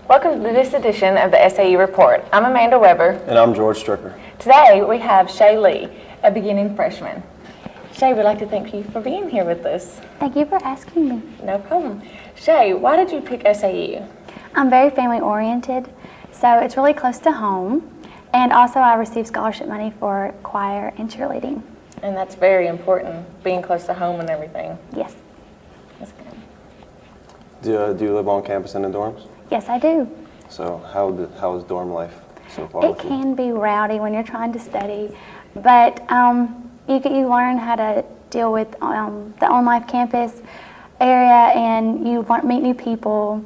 Welcome to this edition of the SAU Report. I'm Amanda Weber. And I'm George Stricker. Today we have Shay Lee, a beginning freshman. Shay, we'd like to thank you for being here with us. Thank you for asking me. No problem. Shay, why did you pick SAU? I'm very family oriented, so it's really close to home. And also I received scholarship money for choir and cheerleading. And that's very important, being close to home and everything. Yes. That's good. Do you live on campus in the dorms? Yes, I do. So how is dorm life so far? It can be rowdy when you're trying to study, but you learn how to deal with the on-life campus area, and you meet new people.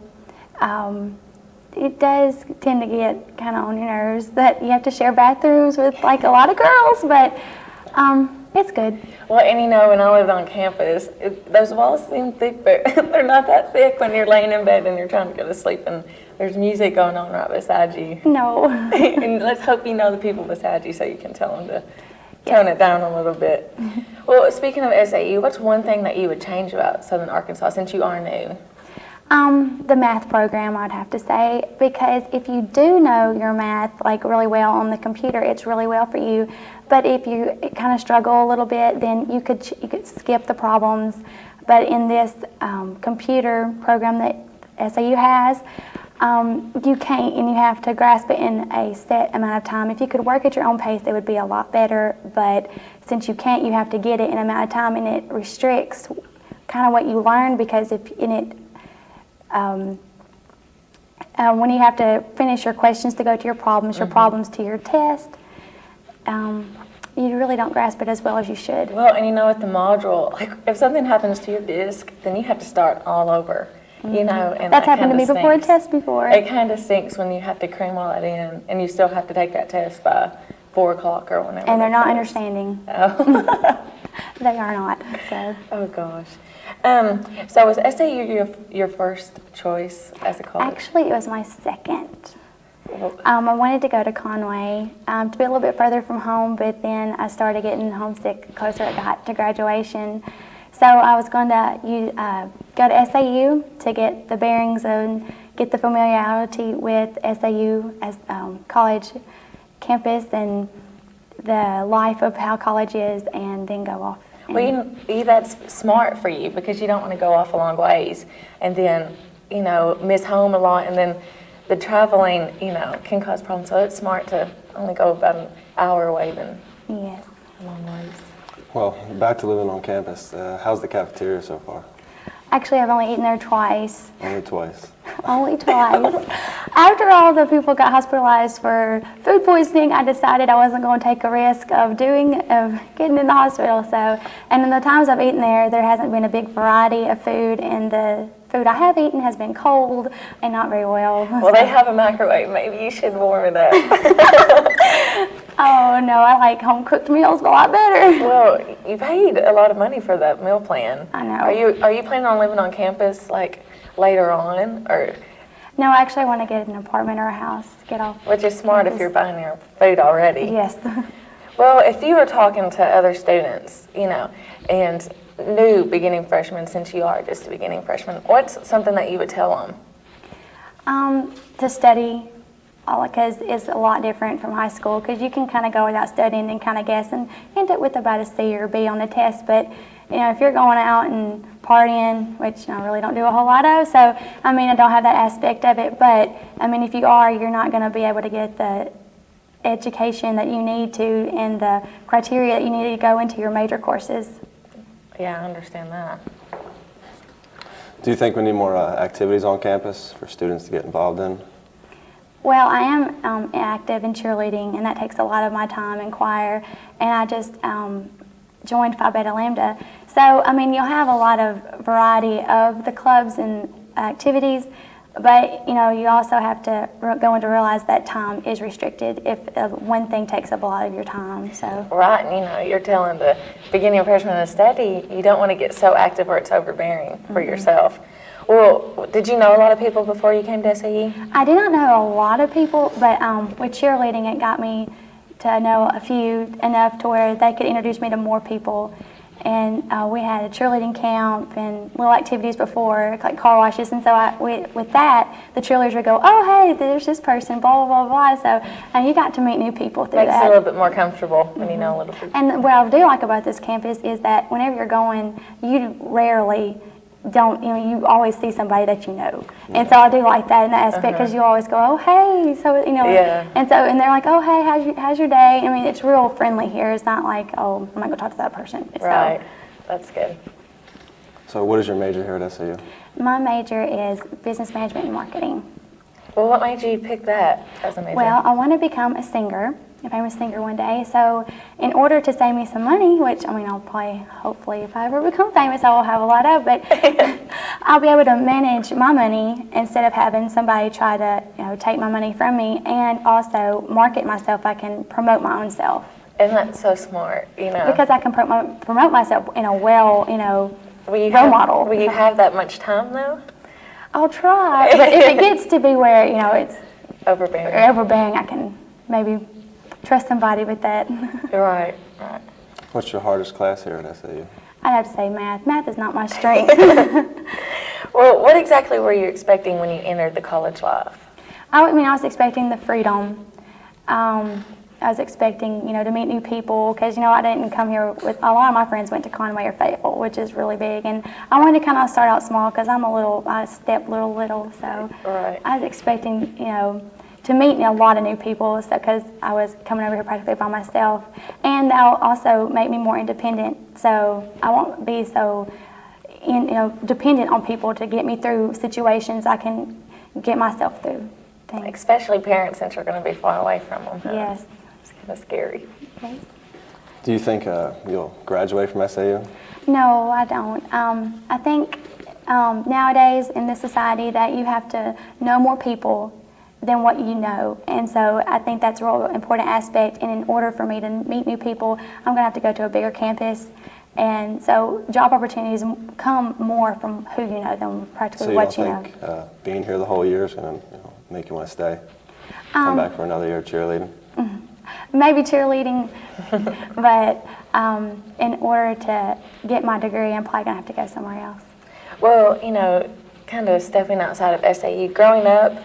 It does tend to get kind of on your nerves that you have to share bathrooms with like a lot of girls, but it's good. Well, and you know, when I lived on campus, those walls seem thick, but they're not that thick when you're laying in bed and you're trying to go to sleep and there's music going on right beside you. No. And let's hope you know the people beside you so you can tell them to tone it down a little bit. Well, speaking of SAU, what's one thing that you would change about Southern Arkansas since you are new? The math program, I'd have to say, because if you do know your math like really well on the computer, it's really well for you. But if you kind of struggle a little bit, then you could skip the problems. But in this computer program that SAU has, you can't, and you have to grasp it in a set amount of time. If you could work at your own pace, it would be a lot better. But since you can't, you have to get it in an amount of time, and it restricts kind of what you learn, because when you have to finish your questions to go to your problems to your test, you really don't grasp it as well as you should. Well, and you know, with the module, like if something happens to your disc, then you have to start all over. You know, and that's happened to me before a test before. It kind of stinks when you have to cram all that in, and you still have to take that test by 4 o'clock or whenever. And they're not understanding. Oh. They are not. So. Oh gosh. So was SAU your first choice as a college? Actually, it was my second. I wanted to go to Conway to be a little bit further from home, but then I started getting homesick the closer it got to graduation. So I was going to go to SAU to get the bearings and get the familiarity with SAU as college campus and the life of how college is, and then go off. Well, that's smart for you, because you don't want to go off a long ways and then, you know, miss home a lot, and then the traveling, you know, can cause problems. So it's smart to only go about an hour away than Yes. a long ways. Well, back to living on campus. How's the cafeteria so far? Actually, I've only eaten there twice. Only twice. Only twice. After all the people got hospitalized for food poisoning, I decided I wasn't going to take a risk of getting in the hospital. So, and in the times I've eaten there hasn't been a big variety of food, and the food I have eaten has been cold and not very well. Well, they have a microwave. Maybe you should warm it up. Oh no, I like home cooked meals a lot better. Well, you paid a lot of money for that meal plan. I know. Are you planning on living on campus like later on, or? No, actually I want to get an apartment or a house, get off. Which is smart if you're buying your food already. Yes. Well, if you were talking to other students, you know, and new beginning freshmen, since you are just a beginning freshman, what's something that you would tell them? To study, because it's a lot different from high school, because you can kind of go without studying and kind of guess and end up with about a C or B on the test. But you know, if you're going out and partying, which I really don't do a whole lot of, so I mean, I don't have that aspect of it. But I mean, if you are, you're not going to be able to get the education that you need to and the criteria that you need to go into your major courses. Yeah, I understand that. Do you think we need more activities on campus for students to get involved in? Well, I am active in cheerleading, and that takes a lot of my time in choir, and I just joined Phi Beta Lambda. So, I mean, you'll have a lot of variety of the clubs and activities, but, you know, you also have to go in to realize that time is restricted if one thing takes up a lot of your time. So. Right, and you know, you're telling the beginning freshman to study, you don't want to get so active where it's overbearing for yourself. Well, did you know a lot of people before you came to SAU? I did not know a lot of people, but with cheerleading, it got me to know a few enough to where they could introduce me to more people. and we had a cheerleading camp and little activities before, like car washes. And so with that, the cheerleaders would go, oh, hey, there's this person, blah, blah, blah, blah. So you got to meet new people through Makes that. it a little bit more comfortable when you know a little bit. And what I do like about this campus is that whenever you're going, you rarely don't, you always see somebody that you know. And so I do like that in that aspect, because you always go, oh, hey, so, Yeah. and they're like, oh, hey, how's your day? I mean, it's real friendly here. It's not like, oh, I'm not going to talk to that person. Right. That's good. So what is your major here at SAU? My major is business management and marketing. Well, what made you pick that as a major? Well, I want to become a singer, a famous singer one day. So in order to save me some money, which, I'll probably, hopefully, if I ever become famous, I will have a lot of, but I'll be able to manage my money instead of having somebody try to, take my money from me, and also market myself. I can promote my own self. And that's so smart, Because I can promote myself in a role model. Will you have that much time, though? I'll try, but if it gets to be where, it's Overbearing. I can maybe trust somebody with that. Right. What's your hardest class here at SAU? I'd have to say math. Math is not my strength. Well, what exactly were you expecting when you entered the college life? I was expecting the freedom. I was expecting, to meet new people, because, I didn't come here with, a lot of my friends went to Conway or Fayetteville, which is really big, and I wanted to kind of start out small, because I step little, so Right. I was expecting, to meet a lot of new people, because I was coming over here practically by myself, and that'll also make me more independent, so I won't be so, dependent on people to get me through situations. I can get myself through things. Especially parents, since you're going to be far away from them. Huh? Yes. It's kind of scary. Yes. Do you think you'll graduate from SAU? No, I don't. I think nowadays in this society that you have to know more people than what you know. And so I think that's a real important aspect. And in order for me to meet new people, I'm going to have to go to a bigger campus. And so job opportunities come more from who you know than practically what you know. So you don't think being here the whole year is going to make you want to stay? Come back for another year of cheerleading? Maybe cheerleading, but in order to get my degree, I'm probably going to have to go somewhere else. Well, kind of stepping outside of SAU, growing up,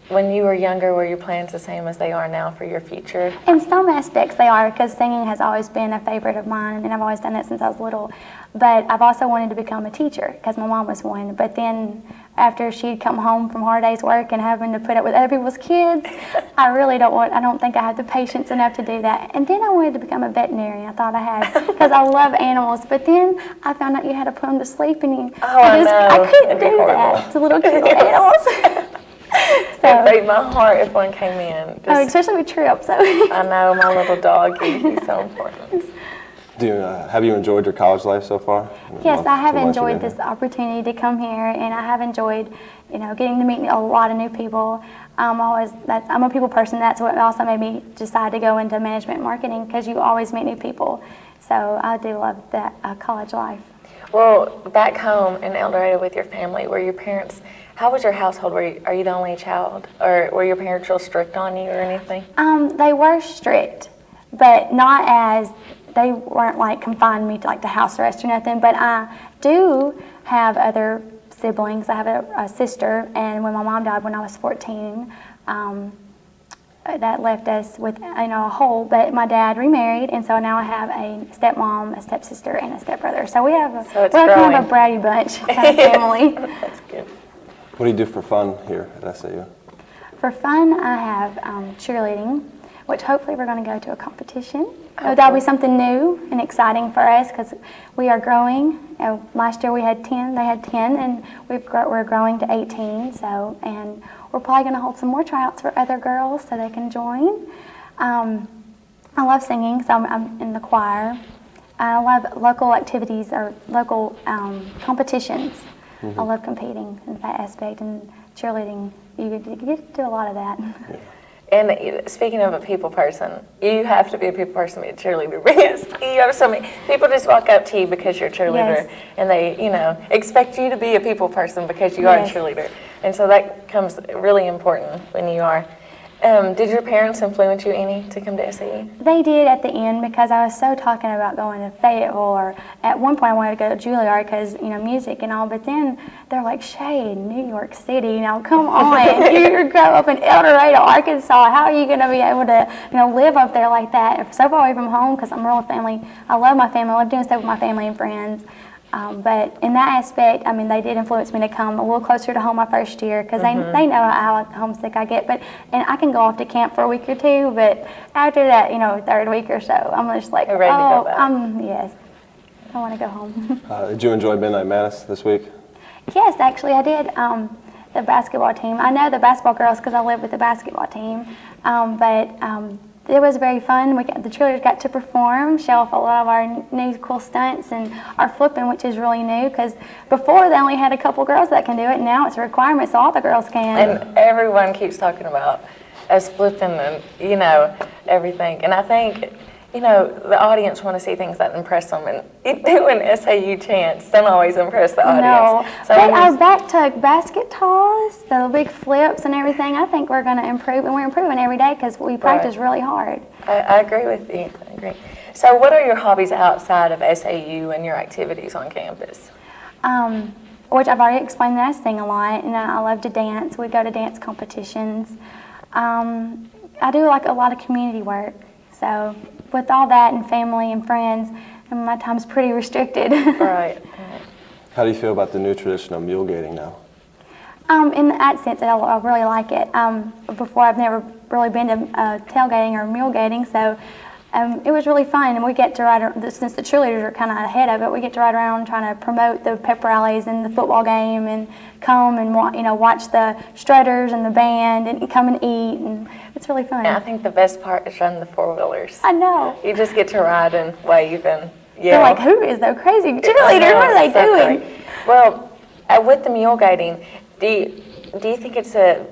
when you were younger, were your plans the same as they are now for your future? In some aspects they are, because singing has always been a favorite of mine, and I've always done it since I was little. But I've also wanted to become a teacher, because my mom was one. But then after she'd come home from hard day's work and having to put up with other people's kids, I don't think I have the patience enough to do that. And then I wanted to become a veterinarian. I thought I had, because I love animals. But then I found out you had to put them to sleep, and I couldn't do that to little cute animals. It break my heart if one came in. Especially with trips. I know, my little doggy, he's so important. Have you enjoyed your college life so far? Yes, I have enjoyed this opportunity to come here, and I have enjoyed, getting to meet a lot of new people. I'm a people person. That's what also made me decide to go into management and marketing, because you always meet new people. So I do love that college life. Well, back home in El Dorado with your family, were your parents, how was your household? Are you the only child? Or were your parents real strict on you or anything? They were strict, but not as, they weren't like confining me to like the house arrest or nothing, but I do have other siblings. I have a sister, and when my mom died when I was 14, that left us with a hole, but my dad remarried, and so now I have a stepmom, a stepsister, and a stepbrother. So we're kind of a bratty bunch kind of family. That's good. What do you do for fun here at SAU? For fun, I have cheerleading, which hopefully we're going to go to a competition. That'll be something new and exciting for us, because we are growing. Last year we had 10, they had 10, and we're growing to 18. So, and we're probably going to hold some more tryouts for other girls so they can join. I love singing, so I'm in the choir. I love local activities or local competitions. I love competing in that aspect, and cheerleading, you get to do a lot of that. Yeah. And speaking of a people person, you have to be a people person to be a cheerleader, because you have so many people just walk up to you because you're a cheerleader, Yes. and they, expect you to be a people person because you are a Yes. cheerleader. And so that comes really important when you are. Did your parents influence you any to come to SAU? They did at the end because I was so talking about going to Fayetteville, or at one point I wanted to go to Juilliard because, music and all, but then they're like, Shay, in New York City, come on, you grew up in El Dorado, Arkansas, how are you going to be able to, live up there like that, so far away from home, because I'm real family, I love my family, I love doing stuff with my family and friends. But in that aspect, they did influence me to come a little closer to home my first year because they know how homesick I get. And I can go off to camp for a week or two, but after that, third week or so, I'm just like, you're ready to go back. Yes, I want to go home. Did you enjoy Midnight Madness this week? Yes, actually, I did. The basketball team. I know the basketball girls because I live with the basketball team. But it was very fun. The cheerleaders got to perform, show off a lot of our new cool stunts and our flipping, which is really new because before they only had a couple girls that can do it, and now it's a requirement so all the girls can. And everyone keeps talking about us flipping and, everything. And I think, the audience want to see things that impress them. And doing SAU chants don't always impress the audience. No, but our back-tuck basket toss, the big flips and everything, I think we're going to improve. And we're improving every day because we practice really hard. I agree with you. I agree. So what are your hobbies outside of SAU and your activities on campus? Which I've already explained that I sing a lot, and I love to dance. We go to dance competitions. I do a lot of community work. So with all that and family and friends, my time's pretty restricted. Right. How do you feel about the new tradition of mule gating now? In that sense, I really like it. Before, I've never really been to tailgating or mule gating, so it was really fun. And we get to ride, since the cheerleaders are kind of ahead of it, we get to ride around trying to promote the pep rallies and the football game, and come and watch the strutters and the band, and come and eat, and it's really fun. Yeah, I think the best part is running the four-wheelers. I know. You just get to ride and wave and They're like, who is those crazy cheerleaders? What are they doing? Great. Well, with the mule gating, do you think it's a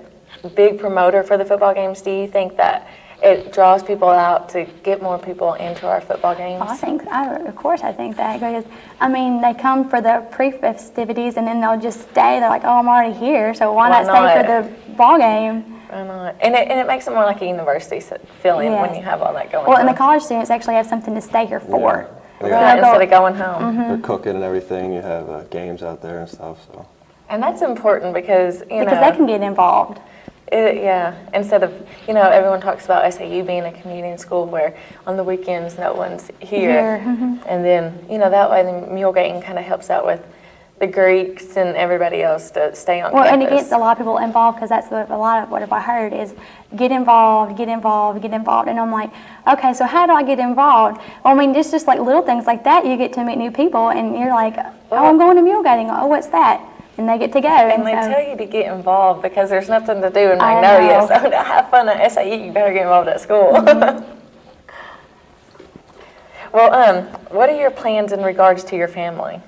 big promoter for the football games? Do you think that it draws people out to get more people into our football games? Of course I think that, because, they come for the pre-festivities and then they'll just stay. They're like, oh, I'm already here, so why not stay for the ball game? Why not? And it makes it more like a university feeling when you have all that going on. Well, and the college students actually have something to stay here for. Yeah. Right, instead of going home. They're cooking and everything. You have games out there and stuff. So. And that's important because, because they can get involved. Instead of, everyone talks about SAU being a community school where on the weekends no one's here. And then, that way the mule gating kind of helps out with the Greeks and everybody else to stay on campus. And it gets a lot of people involved, because that's a lot of what I heard is get involved. And I'm like, okay, so how do I get involved? Well, it's just like little things like that. You get to meet new people and you're like, oh, I'm going to mule gating. Oh, what's that? And they get to go. And they tell you to get involved because there's nothing to do in Magnolia. So to have fun at SAU, you better get involved at school. Well, what are your plans in regards to your family?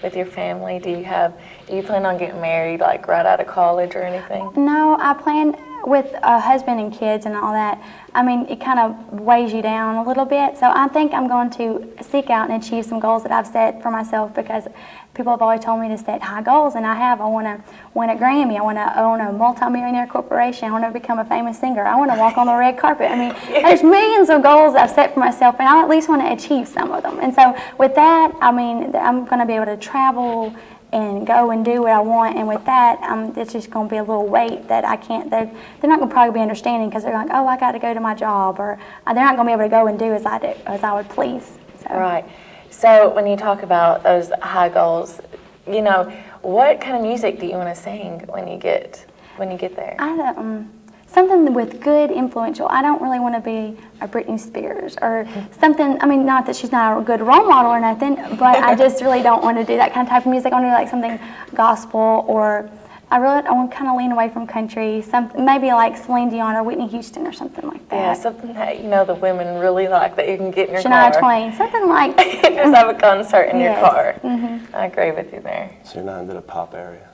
With your family, do you plan on getting married right out of college or anything? No, I plan with a husband and kids and all that. It kind of weighs you down a little bit. So I think I'm going to seek out and achieve some goals that I've set for myself, because people have always told me to set high goals, and I have. I want to win a Grammy. I want to own a multi-millionaire corporation. I want to become a famous singer. I want to walk on the red carpet. There's millions of goals I've set for myself, and I at least want to achieve some of them. And so with that, I'm going to be able to travel and go and do what I want, and with that, it's just going to be a little weight that I can't, they're not going to probably be understanding, because they're like, oh, I got to go to my job, or they're not going to be able to go and do as I would please. So. Right. So when you talk about those high goals, what kind of music do you want to sing when you get there? Something with good influential. I don't really want to be a Britney Spears or something. Not that she's not a good role model or nothing, but I just really don't want to do that kind of type of music. I want to do like something gospel, or I want to kind of lean away from country. Something maybe like Celine Dion or Whitney Houston or something like that. Yeah, something that the women really like that you can get in your Shania car. Twain, something like. Just have a concert in your car. Mm-hmm. I agree with you there. So you're not into the pop area?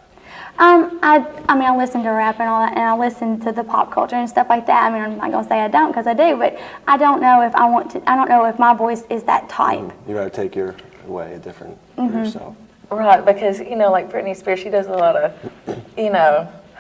I listen to rap and all that, and I listen to the pop culture and stuff like that. I'm not gonna say I don't, because I do, but I don't know if I want to. I don't know if my voice is that type. You rather take your way different for yourself. Right, because like Britney Spears, she does a lot of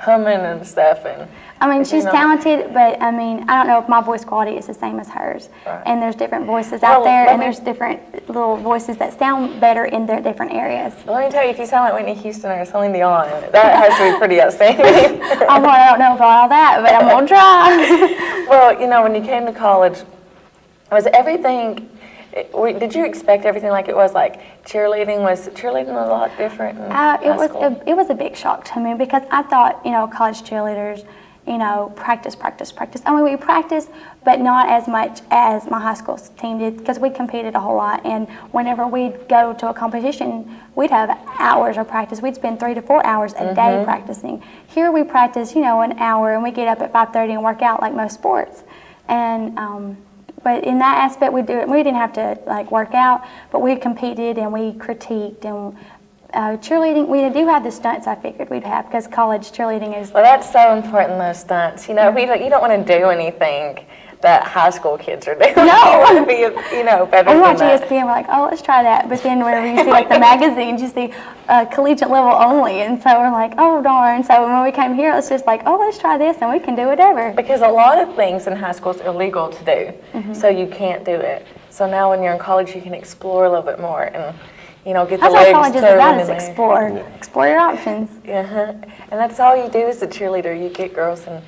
humming and stuff. And I mean, she's you know, talented, but I mean, I don't know if my voice quality is the same as hers. Right. And there's different voices Well, out there, let and me- there's different little voices that sound better in their different areas. Let me tell you, if you sound like Whitney Houston or Celine Dion, that has to be pretty outstanding. I don't know about all that, but I'm gonna try. Well, you know, when you came to college, was everything? Did you expect everything like it was? Like cheerleading was a lot different in high school? It was a big shock to me because I thought, you know, college cheerleaders, you know, practice. I mean, we practiced, but not as much as my high school team did because we competed a whole lot. And whenever we'd go to a competition, we'd have hours of practice. We'd spend 3 to 4 hours a day practicing. Here we practice, you know, an hour, and we get up at 5:30 and work out like most sports. And but in that aspect, we didn't have to like work out, but we competed and we critiqued and. Cheerleading, we do have the stunts I figured we'd have because college cheerleading is. Well, that's so important, those stunts. You know, you don't want to do anything that high school kids are doing. No. You want to be, you know, better We than watch that. ESPN, we're like, oh, let's try that. But then whenever you see like the magazines, you see collegiate level only. And so we're like, oh, darn. So when we came here, it's just like, oh, let's try this and we can do whatever. Because a lot of things in high school is illegal to do, so you can't do it. So now when you're in college, you can explore a little bit more and, you know, get the That's what legs college is turned about, in is there. explore. Explore your options. Uh-huh. And that's all you do as a cheerleader. You get girls and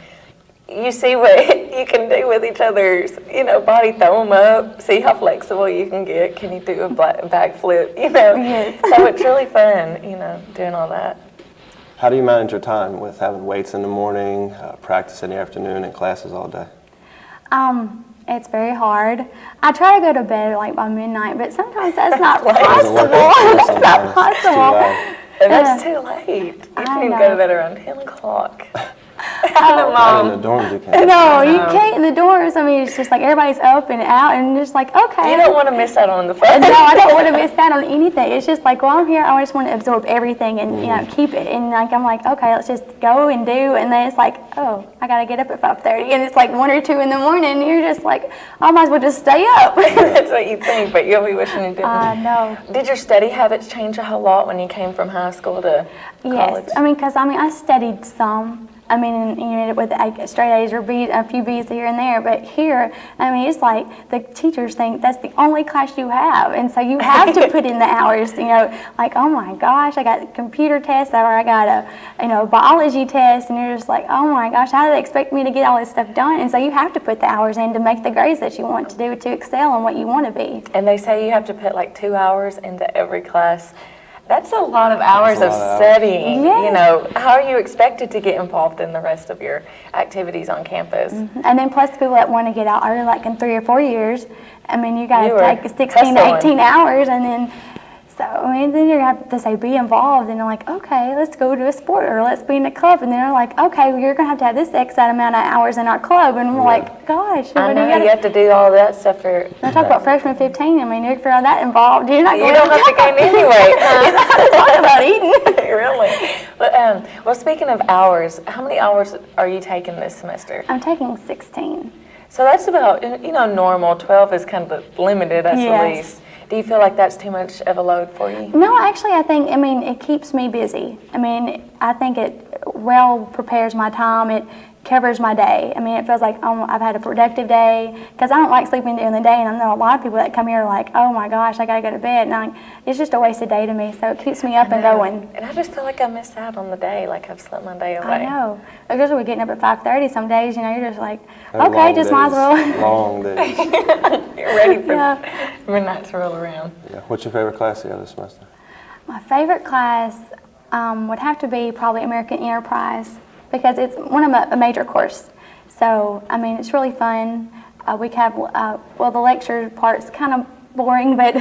you see what you can do with each other's, you know, body, throw them up, see how flexible you can get. Can you do a backflip, you know? Yes. So it's really fun, you know, doing all that. How do you manage your time with having weights in the morning, practice in the afternoon, and classes all day? It's very hard. I try to go to bed like by midnight, but sometimes that's not Doesn't work possible. out That's not sometimes. It's too possible. loud. And that's too late. You I can know. go to bed around 10 o'clock. Not in the dorms, you can't. No, you can't in the doors. I mean, it's just like everybody's up and out and just like, okay. You don't want to miss out on the fun. No, I don't want to miss out on anything. It's just like, while I'm here, I just want to absorb everything and, you know, keep it. And like, I'm like, okay, let's just go and do. And then it's like, oh, I got to get up at 5:30. And it's like 1 or 2 in the morning. And you're just like, I might as well just stay up. That's what you think, but you'll be wishing you didn't. I know. Did your study habits change a whole lot when you came from high school to college? Yes. I mean, because I studied some. I mean, you know, with like straight A's or B's, a few B's here and there. But here, I mean, it's like the teachers think that's the only class you have. And so you have to put in the hours, you know, like, oh my gosh, I got computer tests or I got a, you know, biology test. And you're just like, oh my gosh, how do they expect me to get all this stuff done? And so you have to put the hours in to make the grades that you want to do to excel in what you want to be. And they say you have to put like 2 hours into every class. That's a lot of hours of That's a lot of hours. studying. Yes. You know, how are you expected to get involved in the rest of your activities on campus? And then plus the people that want to get out early, like in 3 or 4 years, I mean, you got You to were take 16 to hustling. 18 hours, and then, so, I mean, then you have to say be involved, and they're like, okay, let's go to a sport, or let's be in a club, and then they're like, okay, well, you're going to have this X amount of hours in our club, and we're like, gosh, I what do know, you you have to do all that stuff for... I talk about freshman 15, I mean, you're for all that involved, you're not You going don't have to gain any weight. talk about eating. Really? But, well, speaking of hours, how many hours are you taking this semester? I'm taking 16. So that's about, you know, normal. 12 is kind of limited, that's the Yes. least. Do you feel like that's too much of a load for you? No, actually, I think, I mean, it keeps me busy. I mean, I think it well prepares my time. It covers my day. I mean, it feels like I've had a productive day because I don't like sleeping during the day, and I know a lot of people that come here are like, oh my gosh, I got to go to bed. And it's just a wasted day to me, so it keeps me up and going. And I just feel like I missed out on the day, like I've slept my day away. I know. Especially we're getting up at 5:30 some days, you know, you're just like, They're okay, long just might as days. well. Long days. You're ready for Yeah. midnight to roll around. Yeah. What's your favorite class the other semester? My favorite class would have to be probably American Enterprise because it's one of a major course. So, I mean, it's really fun. We have, well, the lecture part's kind of boring, but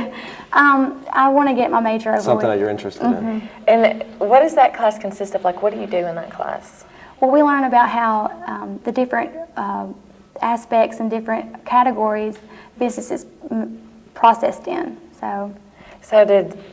I want to get my major over Something with. that you're interested in. And what does that class consist of? Like, what do you do in that class? Well, we learn about how the different aspects and different categories business is processed in. So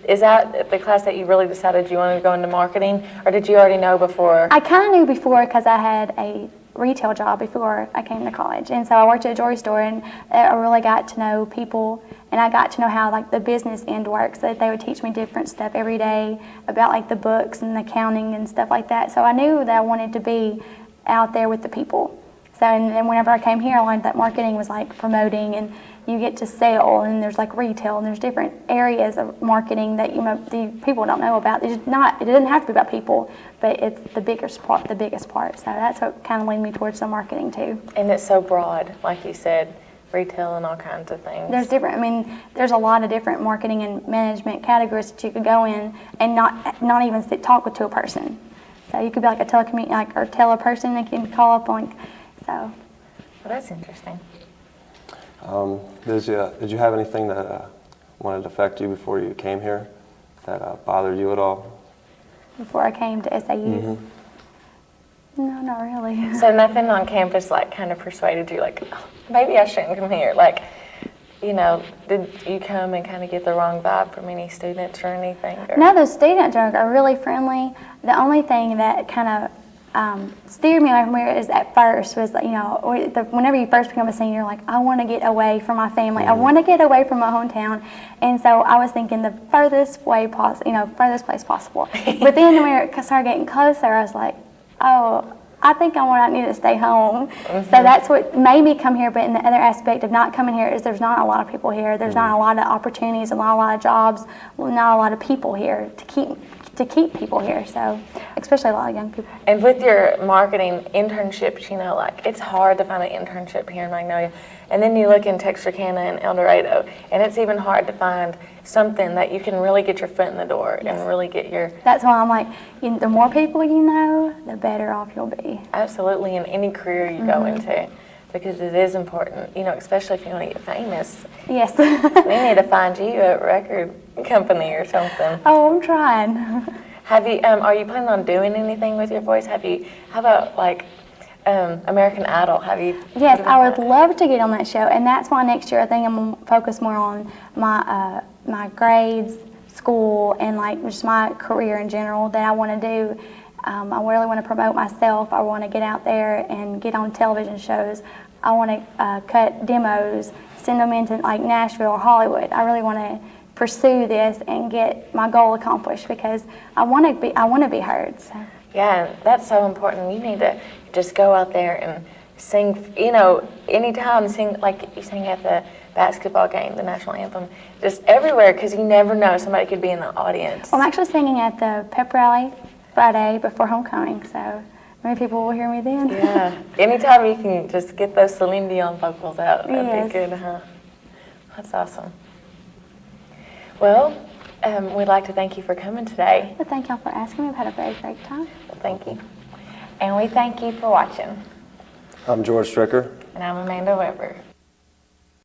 is that the class that you really decided you wanted to go into marketing, or did you already know before? I kind of knew before because I had a retail job before I came to college. And so I worked at a jewelry store, and I really got to know people, and I got to know how like the business end works. That they would teach me different stuff every day about like the books and the accounting and stuff like that. So I knew that I wanted to be out there with the people. So, and then whenever I came here, I learned that marketing was like promoting, and you get to sell, and there's like retail, and there's different areas of marketing that the people don't know about. It doesn't have to be about people, but it's the biggest part. So that's what kind of led me towards the marketing too. And it's so broad, like you said, retail and all kinds of things. There's a lot of different marketing and management categories that you could go in and not even talk to a person. So you could be like a or tell a person that can call up on. So. Well, that's interesting. Did you have anything that wanted to affect you before you came here that bothered you at all? Before I came to SAU? Mm-hmm. No, not really. So nothing on campus like kind of persuaded you like, oh, maybe I shouldn't come here? Like, did you come and kind of get the wrong vibe from any students or anything? Or? No, the students are really friendly. The only thing that kind of steered me away from here is at first was, whenever you first become a senior, you're like, I want to get away from my family. I want to get away from my hometown. And so I was thinking the furthest place possible. But then when it started getting closer, I was like, oh, I think I need to stay home. Mm-hmm. So that's what made me come here. But in the other aspect of not coming here is there's not a lot of people here. There's not a lot of opportunities, not a lot of jobs, not a lot of people here to keep people here, so especially a lot of young people. And with your marketing internships, like it's hard to find an internship here in Magnolia. And then you look in Texarkana and El Dorado, and it's even hard to find something that you can really get your foot in the door and really get your... That's why I'm like, the more people you know, the better off you'll be. Absolutely, in any career you go into, because it is important, especially if you want to get famous. Yes. We need to find you a record company or something. Oh, I'm trying. Have you? Are you planning on doing anything with your voice? How about like American Idol? Have you? Yes, I would love to get on that show, and that's why next year I think I'm gonna focus more on my grades, school, and like just my career in general that I want to do. I really want to promote myself. I want to get out there and get on television shows. I want to cut demos, send them into like Nashville or Hollywood. I really want to pursue this and get my goal accomplished because I want to be heard. So. Yeah, that's so important. You need to just go out there and sing. Anytime sing like you sing at the basketball game, the national anthem, just everywhere because you never know somebody could be in the audience. Well, I'm actually singing at the pep rally Friday before homecoming, so maybe people will hear me then. Yeah, anytime you can just get those Celine Dion vocals out, that'd be good, huh? That's awesome. Well, we'd like to thank you for coming today. Well, thank y'all for asking me. I've had a very great time. Well, thank you. And we thank you for watching. I'm George Stricker. And I'm Amanda Weber.